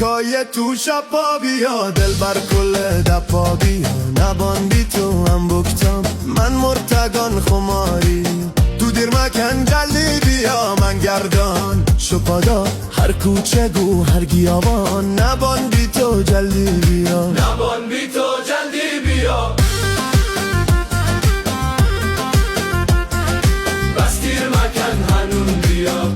کای تو شپا بیا دل بر کل دپا بیا نبان بی تو هم بکتم من مرتگان خماری تو دیر مکن جلی بیا من گردان شپادا هر کوچه گو هر گیاوان نبان بی تو جلی بیا نبان بی تو جلدی بیا بس دیر مکن هنون بیا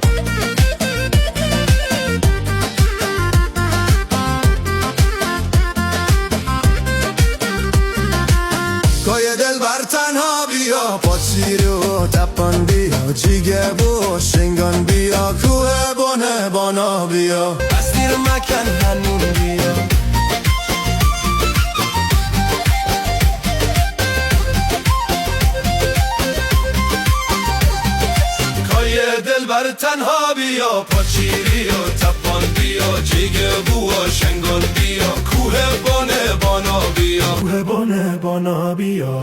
کای دل بر تنها بیا پاچیر و تپان بیا جیگه و شنگان بیا کوه بانه بانا بیا بس دیر مکن هنون بیا کای دل بر تنها بیا پاچیری و تپان بیا جیگه بو و شنگان بیا کوه بانه بانا بیا کوه بانه بانا بیا